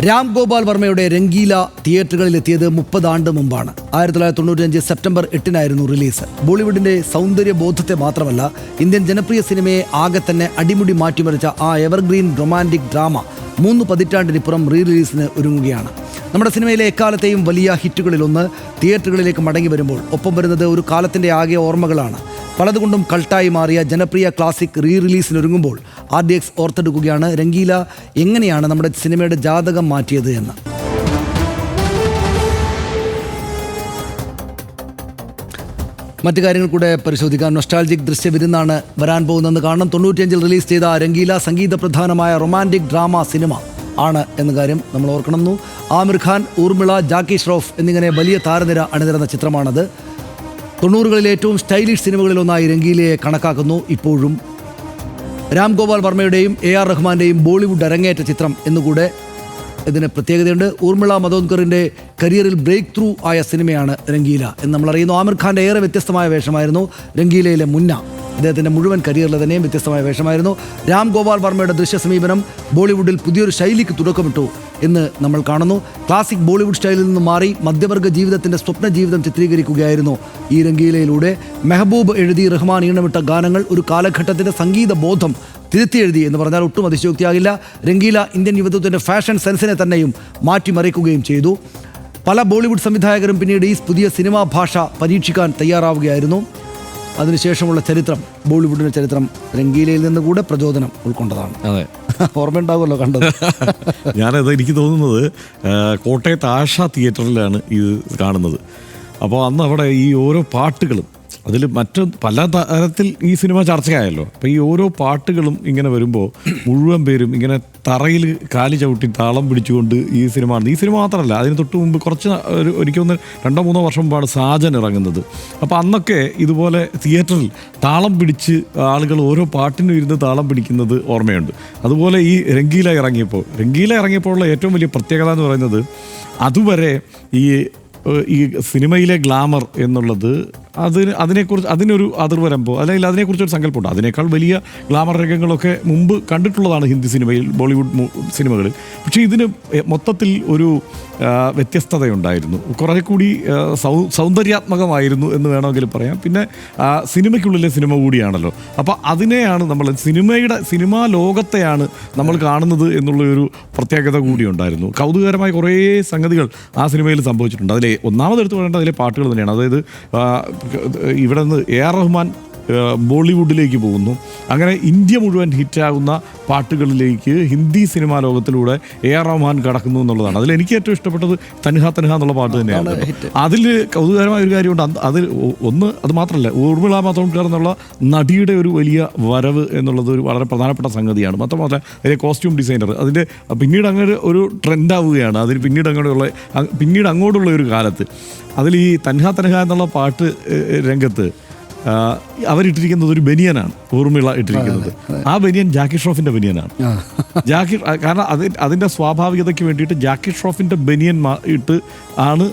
രാം ഗോപാൽ വർമ്മയുടെ രംഗീല തിയേറ്ററുകളിലെത്തിയത് 30 ആണ്ട് മുമ്പാണ്. 1995 September 8-നായിരുന്നു release. ബോളിവുഡിന്റെ സൗന്ദര്യബോധത്തെ മാത്രമല്ല, ഇന്ത്യൻ ജനപ്രിയ സിനിമയെ ആകെ തന്നെ അടിമുടി മാറ്റിമറിച്ച ആ എവർഗ്രീൻ റൊമാൻറ്റിക് ഡ്രാമ 3 പതിറ്റാണ്ടിനിപ്പുറം റീ റിലീസിന് ഒരുങ്ങുകയാണ്. നമ്മുടെ സിനിമയിലെ എക്കാലത്തെയും വലിയ ഹിറ്റുകളിലൊന്ന് തിയേറ്ററുകളിലേക്ക് മടങ്ങി വരുമ്പോൾ ഒപ്പം വരുന്നത് ഒരു കാലത്തിൻ്റെ ആകെ ഓർമ്മകളാണ്. പലതുകൊണ്ടും കൾട്ടായി മാറിയ ജനപ്രിയ ക്ലാസിക് റീ റിലീസിനൊരുങ്ങുമ്പോൾ RDX ഓർത്തെടുക്കുകയാണ് രംഗീല എങ്ങനെയാണ് നമ്മുടെ സിനിമയുടെ ജാതകം മാറ്റിയത് എന്ന്. മറ്റു കാര്യങ്ങൾ കൂടെ പരിശോധിക്കാൻ നൊസ്റ്റാൾജിക് ദൃശ്യവിരുന്നാണ് വരാൻ പോകുന്നതെന്ന് കാണണം. 95-ൽ റിലീസ് ചെയ്ത രംഗീല സംഗീത പ്രധാനമായ റൊമാൻറ്റിക് ഡ്രാമ സിനിമ ആണ് എന്ന കാര്യം നമ്മൾ ഓർക്കണമെന്നു. ആമിർ ഖാൻ, ഊർമിള, ജാക്കി ഷ്രോഫ് എന്നിങ്ങനെ വലിയ താരനിര അണിനിരന്ന ചിത്രമാണത്. 90കളിലെ ഏറ്റവും സ്റ്റൈലിഷ് സിനിമകളിലൊന്നായി രംഗീലയെ കണക്കാക്കുന്നു. ഇപ്പോഴും രാം ഗോപാൽ വർമ്മയുടെയും AR റഹ്മാൻ്റെയും ബോളിവുഡ് അരങ്ങേറ്റ ചിത്രം എന്നുകൂടെ ഇതിന് പ്രത്യേകതയുണ്ട്. ഊർമിള മതോദ്കറിൻ്റെ കരിയറിൽ ബ്രേക്ക് ത്രൂ ആയ സിനിമയാണ് രംഗീല എന്ന് നമ്മൾ അറിയുന്നു. ആമിർ ഖാൻ്റെ ഏറെ വ്യത്യസ്തമായ വേഷമായിരുന്നു രംഗീലയിലെ മുന്ന. അദ്ദേഹത്തിൻ്റെ മുഴുവൻ കരിയറിൽ തന്നെയും വ്യത്യസ്തമായ വേഷമായിരുന്നു. രാം ഗോപാൽ വർമ്മയുടെ ദൃശ്യ സമീപനം ബോളിവുഡിൽ പുതിയൊരു ശൈലിക്ക് തുടക്കമിട്ടു എന്ന് നമ്മൾ കാണുന്നു. ക്ലാസിക് ബോളിവുഡ് സ്റ്റൈലിൽ നിന്ന് മാറി മധ്യവർഗ ജീവിതത്തിൻ്റെ സ്വപ്ന ജീവിതം ചിത്രീകരിക്കുകയായിരുന്നു ഈ രംഗീലയിലൂടെ. മെഹബൂബ് എഴുതി റഹ്മാൻ ഈണമിട്ട ഗാനങ്ങൾ ഒരു കാലഘട്ടത്തിൻ്റെ സംഗീത ബോധം തിരുത്തി എഴുതി എന്ന് പറഞ്ഞാൽ ഒട്ടും അതിശയോക്തിയാകില്ല. രംഗീല ഇന്ത്യൻ യുവത്വത്തിൻ്റെ ഫാഷൻ സെൻസിനെ തന്നെയും മാറ്റിമറിക്കുകയും ചെയ്തു. പല ബോളിവുഡ് സംവിധായകരും പിന്നീട് ഈ പുതിയ സിനിമാ ഭാഷ പരീക്ഷിക്കാൻ തയ്യാറാവുകയായിരുന്നു. അതിനുശേഷമുള്ള ചരിത്രം, ബോളിവുഡിൻ്റെ ചരിത്രം രംഗീലയിൽ നിന്ന് കൂടെ പ്രചോദനം ഉൾക്കൊണ്ടതാണ്. അതെ, ഓർമ്മയുണ്ടാവുമല്ലോ കണ്ടത്. ഞാനത് എനിക്ക് തോന്നുന്നത് കോട്ടയത്ത് ആശ തിയേറ്ററിലാണ് ഇത് കാണുന്നത്. അപ്പോൾ അന്ന് അവിടെ ഈ ഓരോ പാട്ടുകളും അതിൽ മറ്റ് പല തരത്തിൽ ഈ സിനിമ ചർച്ചയായല്ലോ. അപ്പോൾ ഈ ഓരോ പാട്ടുകളും ഇങ്ങനെ വരുമ്പോൾ മുഴുവൻ പേരും ഇങ്ങനെ തറയിൽ കാലി ചവിട്ടി താളം പിടിച്ചുകൊണ്ട് ഈ സിനിമ മാത്രമല്ല, അതിന് തൊട്ട് മുമ്പ് ഒരിക്കൽ 2-3 വർഷം മുമ്പാണ് സാജൻ ഇറങ്ങുന്നത്. അപ്പോൾ അന്നൊക്കെ ഇതുപോലെ തിയേറ്ററിൽ താളം പിടിച്ച് ആളുകൾ ഓരോ പാട്ടിനും ഇരുന്ന് താളം പിടിക്കുന്നത് ഓർമ്മയുണ്ട്. അതുപോലെ ഈ രംഗീല ഇറങ്ങിയപ്പോഴുള്ള ഏറ്റവും വലിയ പ്രത്യേകത എന്ന് പറയുന്നത്, അതുവരെ ഈ സിനിമയിലെ ഗ്ലാമർ എന്നുള്ളത് അതിനൊരു അതിർവരമ്പോ അല്ലെങ്കിൽ അതിനെക്കുറിച്ചൊരു സങ്കല്പമുണ്ട്. അതിനേക്കാൾ വലിയ ഗ്ലാമർ രംഗങ്ങളൊക്കെ മുമ്പ് കണ്ടിട്ടുള്ളതാണ് ഹിന്ദി സിനിമയിൽ, ബോളിവുഡ് സിനിമകളിൽ. പക്ഷേ ഇതിന് മൊത്തത്തിൽ ഒരു വ്യത്യസ്തതയുണ്ടായിരുന്നു. കുറേ കൂടി സൗന്ദര്യാത്മകമായിരുന്നു എന്ന് വേണമെങ്കിൽ പറയാം. പിന്നെ സിനിമയ്ക്കുള്ളിലെ സിനിമ കൂടിയാണല്ലോ. അപ്പോൾ അതിനെയാണ് നമ്മൾ സിനിമാ ലോകത്തെയാണ് നമ്മൾ കാണുന്നത് എന്നുള്ളൊരു പ്രത്യേകത കൂടി ഉണ്ടായിരുന്നു. കൗതുകകരമായ കുറേ സംഗതികൾ ആ സിനിമയിൽ സംഭവിച്ചിട്ടുണ്ട്. അതിലെ ഒന്നാമതെടുത്ത് പറയേണ്ടത് അതിലെ പാട്ടുകൾ തന്നെയാണ്. അതായത് ഇവിടെ നിന്ന് AR റഹ്മാൻ ബോളിവുഡിലേക്ക് പോകുന്നു. അങ്ങനെ ഇന്ത്യ മുഴുവൻ ഹിറ്റാകുന്ന പാട്ടുകളിലേക്ക് ഹിന്ദി സിനിമാ ലോകത്തിലൂടെ AR റഹ്മാൻ കടക്കുന്നു എന്നുള്ളതാണ്. അതിൽ എനിക്ക് ഏറ്റവും ഇഷ്ടപ്പെട്ടത് തൻഹ എന്നുള്ള പാട്ട് തന്നെയാണ്. അതിൽ കൗതുകകരമായ ഒരു കാര്യമുണ്ട്. അത് മാത്രമല്ല, ഊർമിള മതോദ്കർ എന്നുള്ള നടിയുടെ ഒരു വലിയ വരവ് എന്നുള്ളത് ഒരു വളരെ പ്രധാനപ്പെട്ട സംഗതിയാണ്. മാത്രമല്ല അതിലെ കോസ്റ്റ്യൂം ഡിസൈനർ അതിൻ്റെ പിന്നീട് അങ്ങനെ ഒരു ട്രെൻഡാവുകയാണ്. അതിന് പിന്നീട് അങ്ങോട്ടുള്ള ഒരു കാലത്ത് അതിൽ ഈ തൻഹ എന്നുള്ള പാട്ട് രംഗത്ത് അവരിട്ടിരിക്കുന്നത് ഒരു ബനിയനാണ്. ഊർമിള ഇട്ടിരിക്കുന്നത് ആ ബനിയൻ ജാക്കി ഷ്രോഫിൻ്റെ ബനിയനാണ്. കാരണം അതിൻ്റെ സ്വാഭാവികതയ്ക്ക് വേണ്ടിയിട്ട് ജാക്കി ഷ്രോഫിൻ്റെ ബനിയൻ ഇട്ട് ആണ്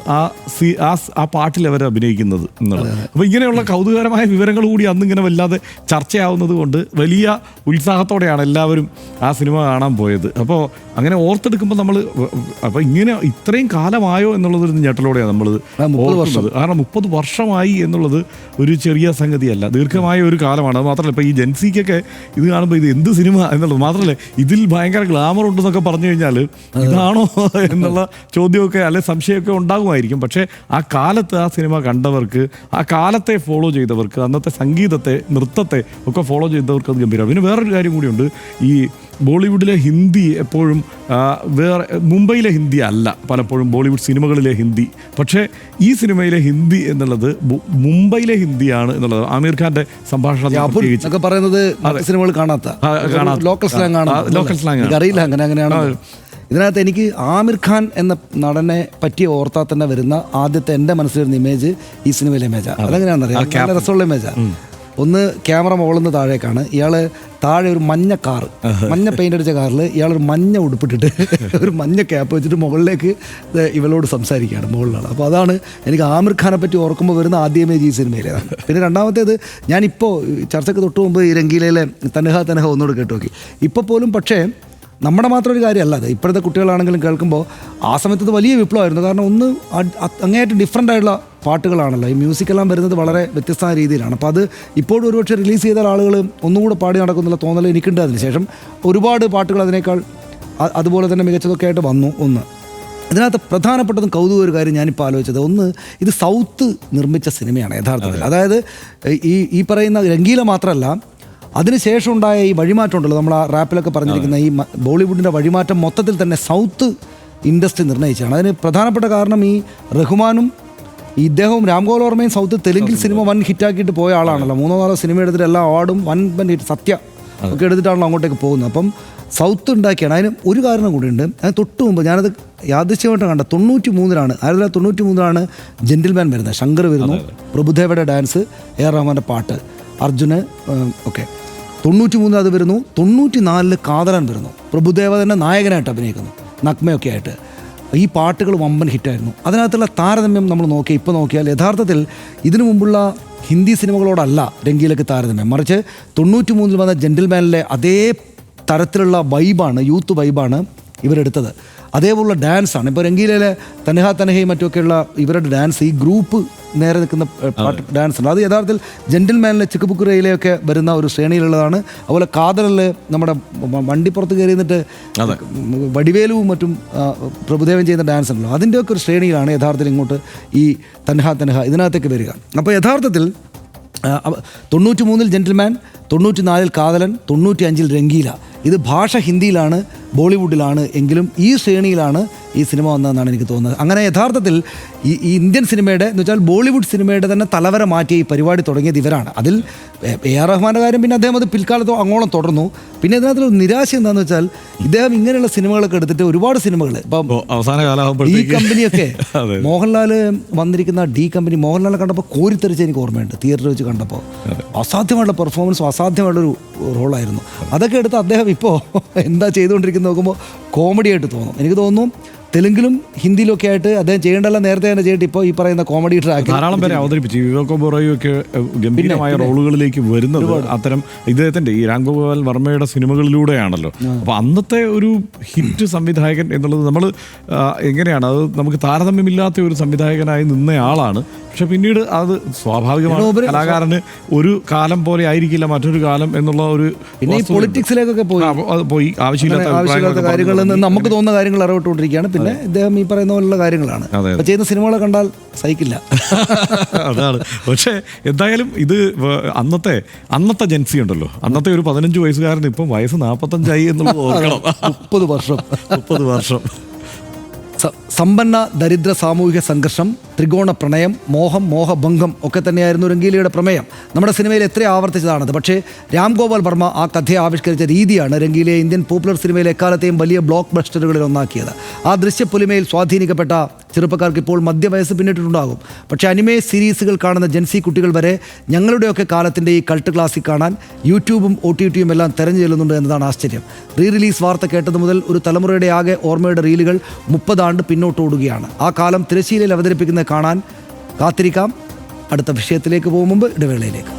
ആ പാട്ടിൽ അവർ അഭിനയിക്കുന്നത് എന്നുള്ളത്. അപ്പോൾ ഇങ്ങനെയുള്ള കൗതുകകരമായ വിവരങ്ങൾ കൂടി അന്നിങ്ങനെ വല്ലാതെ ചർച്ചയാവുന്നത് കൊണ്ട് വലിയ ഉത്സാഹത്തോടെയാണ് എല്ലാവരും ആ സിനിമ കാണാൻ പോയത്. അപ്പോൾ അങ്ങനെ ഓർത്തെടുക്കുമ്പോൾ നമ്മൾ അപ്പോൾ ഇങ്ങനെ ഇത്രയും കാലമായോ എന്നുള്ളതൊരു ഞെട്ടലോടെയാണ് നമ്മൾ ഓർക്കുന്നത്. കാരണം 30 വർഷമായി എന്നുള്ളത് ഒരു ചെറിയ സംഗതിയല്ല, ദീർഘമായ ഒരു കാലമാണ്. അത് മാത്രമല്ല, ഇപ്പോൾ ഈ ജെൻസിക്കൊക്കെ ഇത് കാണുമ്പോൾ ഇത് എന്ത് സിനിമ എന്നുള്ളത് മാത്രമല്ല, ഇതിൽ ഭയങ്കര ഗ്ലാമർ ഉണ്ടെന്നൊക്കെ പറഞ്ഞു കഴിഞ്ഞാൽ ഇതാണോ എന്നുള്ള ചോദ്യമൊക്കെ അല്ലെ സംശയമൊക്കെ ഉണ്ടാകുമായിരിക്കും. പക്ഷേ ആ കാലത്ത് ആ സിനിമ കണ്ടവർക്ക്, ആ കാലത്തെ ഫോളോ ചെയ്തവർക്ക്, അന്നത്തെ സംഗീതത്തെ, നൃത്തത്തെ ഒക്കെ ഫോളോ ചെയ്തവർക്ക് അത് ഗംഭീരം. പിന്നെ വേറൊരു കാര്യം കൂടിയുണ്ട്. ഈ ബോളിവുഡിലെ ഹിന്ദി എപ്പോഴും മുംബൈയിലെ ഹിന്ദി അല്ല പലപ്പോഴും ബോളിവുഡ് സിനിമകളിലെ ഹിന്ദി. പക്ഷേ ഈ സിനിമയിലെ ഹിന്ദി എന്നുള്ളത് മുംബൈയിലെ ഹിന്ദിയാണ് എന്നുള്ളത്. ആമിർ ഖാന്റെ സംഭാഷണം പറയുന്നത് സിനിമകൾ കാണാത്ത ലോക്കൽ സ്ലാങ് അറിയില്ല. അങ്ങനെയാണ്. ഇതിനകത്ത് എനിക്ക് ആമിർ ഖാൻ എന്ന നടനെ പറ്റി ഓർത്താൽ തന്നെ വരുന്ന ആദ്യത്തെ എൻ്റെ മനസ്സിൽ വരുന്ന ഇമേജ് ഈ സിനിമയിലെ ഇമേജാണ്. അതെങ്ങനെയാണെന്നറിയാം, നല്ല രസമുള്ള ഇമേജാണ്. ഒന്ന് ക്യാമറ മുകളിൽ താഴേക്കാണ്. ഇയാൾ താഴെ ഒരു മഞ്ഞ കാറ്, മഞ്ഞ പെയിൻ്റ് അടിച്ച കാറിൽ ഇയാളൊരു മഞ്ഞ ഉടുപ്പിട്ടിട്ട് ഒരു മഞ്ഞ ക്യാപ്പ് വെച്ചിട്ട് മുകളിലേക്ക് ഇവളോട് സംസാരിക്കുകയാണ് മുകളിലാണ്. അപ്പോൾ അതാണ് എനിക്ക് ആമിർ ഖാനെ പറ്റി ഓർക്കുമ്പോൾ വരുന്ന ആദ്യമേ ഈ സിനിമയിലേതാണ്. പിന്നെ രണ്ടാമത്തേത്, ഞാനിപ്പോൾ ചർച്ചയ്ക്ക് തൊട്ട് മുമ്പ് ഈ രംഗീലയിലെ തൻഹ ഒന്നുകൂടെ കേട്ടു നോക്കി. ഇപ്പോൾ പോലും പക്ഷേ നമ്മുടെ മാത്രം ഒരു കാര്യമല്ല അത്. ഇപ്പോഴത്തെ കുട്ടികളാണെങ്കിലും കേൾക്കുമ്പോൾ ആ സമയത്ത് ഇത് വലിയ വിപ്ലവമായിരുന്നു. കാരണം ഒന്ന് അങ്ങേയറ്റം ഡിഫറെൻ്റ് ആയിട്ടുള്ള പാട്ടുകളാണല്ലോ. ഈ മ്യൂസിക്കെല്ലാം വരുന്നത് വളരെ വ്യത്യസ്തമായ രീതിയിലാണ്. അപ്പോൾ അത് ഇപ്പോഴും ഒരുപക്ഷെ റിലീസ് ചെയ്ത ആളുകൾ ഒന്നും കൂടെ പാടി നടക്കുന്നുള്ള തോന്നൽ എനിക്കുണ്ട്. അതിനുശേഷം ഒരുപാട് പാട്ടുകൾ അതിനേക്കാൾ അതുപോലെ തന്നെ മികച്ചതൊക്കെ ആയിട്ട് വന്നു. ഒന്ന് ഇതിനകത്ത് പ്രധാനപ്പെട്ടതും കൗതുക ഒരു കാര്യം ഞാനിപ്പോൾ ആലോചിച്ചത്, ഒന്ന് ഇത് സൗത്ത് നിർമ്മിച്ച സിനിമയാണ് യഥാർത്ഥത്തിൽ. അതായത് ഈ പറയുന്ന രംഗീല മാത്രമല്ല, അതിനുശേഷം ഉണ്ടായ ഈ വഴിമാറ്റം ഉണ്ടല്ലോ, നമ്മൾ ആ റാപ്പിലൊക്കെ പറഞ്ഞിരിക്കുന്ന ഈ ബോളിവുഡിൻ്റെ വഴിമാറ്റം മൊത്തത്തിൽ തന്നെ സൗത്ത് ഇൻഡസ്ട്രി നിർണ്ണയിച്ചാണ്. അതിന് പ്രധാനപ്പെട്ട കാരണം ഈ റഹ്മാനും ഇദ്ദേഹവും രാംഗോപാൽ വർമ്മയും സൗത്ത് തെലുങ്കിൽ സിനിമ വൻ ഹിറ്റാക്കിയിട്ട് പോയ ആളാണല്ലോ. 3-4 സിനിമ എടുത്തിട്ട് എല്ലാ അവാർഡും വൻ ഹിറ്റ് സത്യ ഒക്കെ എടുത്തിട്ടാണല്ലോ അങ്ങോട്ടേക്ക് പോകുന്നത്. അപ്പം സൗത്ത് ഉണ്ടാക്കിയാണ്. അതിന് ഒരു കാരണം കൂടിയുണ്ട്. അതിന് തൊട്ട് മുമ്പ് ഞാനത് യാദൃശ്യമായിട്ട് കണ്ട 1993 ജെന്റിൽമാൻ വരുന്നത്. ശങ്കർ വരുന്നു, പ്രഭുദേവയുടെ ഡാൻസ്, എ ആർ റഹ്മാൻ്റെ പാട്ട്, അർജുന് ഒക്കെ 93 അത് വരുന്നു. 94 കാതലൻ വരുന്നു, പ്രഭുദേവ തന്നെ നായകനായിട്ട് അഭിനയിക്കുന്നു, നഗ്മയൊക്കെ ആയിട്ട്. ഈ പാട്ടുകൾ വമ്പൻ ഹിറ്റായിരുന്നു. അതിനകത്തുള്ള താരതമ്യം നമ്മൾ ഇപ്പോൾ നോക്കിയാൽ യഥാർത്ഥത്തിൽ ഇതിനു മുമ്പുള്ള ഹിന്ദി സിനിമകളോടല്ല രംഗീലയ്ക്ക് താരതമ്യം. മറിച്ച് 93 വന്ന ജെന്റിൽമാനിലെ അതേ തരത്തിലുള്ള വൈബാണ്, യൂത്ത് വൈബാണ് ഇവരെടുത്തത്. അതേപോലുള്ള ഡാൻസാണ്. ഇപ്പോൾ രംഗീലയിലെ തനഹ തനഹയും മറ്റുമൊക്കെയുള്ള ഇവരുടെ ഡാൻസ്, ഈ ഗ്രൂപ്പ് നേരെ നിൽക്കുന്ന ഡാൻസ് ഉണ്ട്. അത് യഥാർത്ഥത്തിൽ ജെന്റിൽമാനിലെ ചിക്കുബുക്കുറയിലെയൊക്കെ വരുന്ന ഒരു ശ്രേണിയിലുള്ളതാണ്. അതുപോലെ കാതലിൽ നമ്മുടെ വണ്ടിപ്പുറത്ത് കയറി നിന്നിട്ട് വടിവേലുവും മറ്റും പ്രഭുദേവൻ ചെയ്യുന്ന ഡാൻസ് ഉണ്ടല്ലോ, അതിൻ്റെയൊക്കെ ഒരു ശ്രേണിയിലാണ് യഥാർത്ഥത്തിൽ ഇങ്ങോട്ട് ഈ തനഹ ഇതിനകത്തേക്ക് വരിക. അപ്പോൾ യഥാർത്ഥത്തിൽ 93 ജെന്റിൽമാൻ, 94 കാതലൻ, 95 രംഗീല. ഇത് ഭാഷ ഹിന്ദിയിലാണ്, ബോളിവുഡിലാണ് എങ്കിലും ഈ ശ്രേണിയിലാണ് ഈ സിനിമ വന്നതെന്നാണ് എനിക്ക് തോന്നുന്നത്. അങ്ങനെ യഥാർത്ഥത്തിൽ ഈ ഇന്ത്യൻ സിനിമയുടെ എന്ന് വെച്ചാൽ ബോളിവുഡ് സിനിമയുടെ തന്നെ തലവര മാറ്റിയ ഈ പരിപാടി തുടങ്ങിയത് ഇവരാണ്. അതിൽ എ ആർ റഹ്മാൻ്റെ കാര്യം പിന്നെ അദ്ദേഹം അത് പിൽക്കാലത്തോ അങ്ങോളം തുടർന്നു. പിന്നെ ഇതിനകത്തുള്ള നിരാശ എന്താണെന്ന് വെച്ചാൽ ഇദ്ദേഹം ഇങ്ങനെയുള്ള സിനിമകളൊക്കെ എടുത്തിട്ട് ഒരുപാട് സിനിമകൾ ഇപ്പം അവസാന ഡി കമ്പനിയൊക്കെ മോഹൻലാൽ വന്നിരിക്കുന്ന ഡി കമ്പനി, മോഹൻലാലിനെ കണ്ടപ്പോൾ കോരിത്തെറിച്ച് എനിക്ക് ഓർമ്മയുണ്ട്. തിയേറ്ററിൽ വെച്ച് കണ്ടപ്പോൾ അസാധ്യമായിട്ടുള്ള പെർഫോമൻസും അസാധ്യമായിട്ടുള്ളൊരു റോളായിരുന്നു. അതൊക്കെ എടുത്ത് അദ്ദേഹം ഇപ്പോൾ എന്താ ചെയ്തുകൊണ്ടിരിക്കുന്നത് നോക്കുമ്പോൾ കോമഡി ആയിട്ട് തോന്നും. എനിക്ക് തോന്നുന്നു തെലുങ്കിലും ഹിന്ദിയിലും ഒക്കെ ആയിട്ട് അദ്ദേഹം ചെയ്യേണ്ടല്ല നേരത്തെ തന്നെ ചെയ്തിട്ട് ഇപ്പോൾ ഈ പറയുന്ന കോമഡി ട്രാക്ക് ധാരാളം പേരെ അവതരിപ്പിച്ചു. വിവേക് ഒബറോയും ഒക്കെ ഗംഭീരമായ റോളുകളിലേക്ക് വരുന്നത് അത്തരം ഇദ്ദേഹത്തിന്റെ ഈ രാംഗോപാൽ വർമ്മയുടെ സിനിമകളിലൂടെയാണല്ലോ. അപ്പോൾ അന്നത്തെ ഒരു ഹിറ്റ് സംവിധായകൻ എന്നുള്ളത് നമ്മൾ എങ്ങനെയാണ്, അത് നമുക്ക് താരതമ്യമില്ലാത്ത ഒരു സംവിധായകനായി നിന്നയാളാണ്. പക്ഷെ പിന്നീട് അത് സ്വാഭാവികമാണ്, കലാകാരന് ഒരു കാലം പോലെ ആയിരിക്കില്ല മറ്റൊരു കാലം എന്നുള്ള ഒരു, പിന്നെ ഈ പൊളിറ്റിക്സിലേക്കൊക്കെ പോയി ആവശ്യമില്ലാത്ത കാര്യങ്ങളിൽ നിന്ന് നമുക്ക് തോന്നുന്ന കാര്യങ്ങൾ ഇടപെട്ടുകൊണ്ടിരിക്കുകയാണ്. പിന്നെ ഇദ്ദേഹം ഈ പറയുന്ന പോലുള്ള കാര്യങ്ങളാണ് ചെയ്യുന്ന സിനിമകളെ കണ്ടാൽ സഹിക്കില്ല. അതാണ്. പക്ഷേ എന്തായാലും ഇത് അന്നത്തെ ജൻസി ഉണ്ടല്ലോ, അന്നത്തെ ഒരു 15 വയസ്സുകാരൻ ഇപ്പം വയസ്സ് 45 എന്നുള്ളത് ഓർക്കണം. 30 വർഷം. സമ്പന്ന ദരിദ്ര സാമൂഹിക സംഘർഷം, ത്രികോണ പ്രണയം, മോഹം, മോഹഭംഗം ഒക്കെ തന്നെയായിരുന്നു രംഗീലയുടെ പ്രമേയം. നമ്മുടെ സിനിമയിൽ എത്ര ആവർത്തിച്ചതാണത്. പക്ഷേ രാംഗോപാൽ വർമ്മ ആ കഥയെ ആവിഷ്കരിച്ച രീതിയാണ് രംഗീലയെ ഇന്ത്യൻ പോപ്പുലർ സിനിമയിലെ എക്കാലത്തെയും വലിയ ബ്ലോക്ക് ബസ്റ്ററുകളിൽ ഒന്നാക്കിയത്. ആ ദൃശ്യപ്പൊലിമയിൽ സ്വാധീനിക്കപ്പെട്ട ചെറുപ്പക്കാർക്ക് ഇപ്പോൾ മധ്യവയസ്സ് പിന്നിട്ടിട്ടുണ്ടാകും. പക്ഷേ അനിമേ സീരീസുകൾ കാണുന്ന ജെൻസി കുട്ടികൾ വരെ ഞങ്ങളുടെയൊക്കെ കാലത്തിൻ്റെ ഈ കൾട്ട് ക്ലാസിക് കാണാൻ യൂട്യൂബും OTTയും എല്ലാം തെരഞ്ഞു ചെല്ലുന്നുണ്ട് എന്നതാണ് ആശ്ചര്യം. റീ-റിലീസ് വാർത്ത കേട്ടത് മുതൽ ഒരു തലമുറയുടെ ആകെ ഓർമ്മയുടെ റീലുകൾ 30 ആണ്ട് പിന്നോട്ട് ഓടുകയാണ്. ആ കാലം തിരശ്ശീലയിൽ അവതരിപ്പിക്കുന്നത് കാണാൻ കാത്തിരിക്കാം. അടുത്ത വിഷയത്തിലേക്ക് പോകും മുമ്പ് ഇടവേളയിലേക്ക്.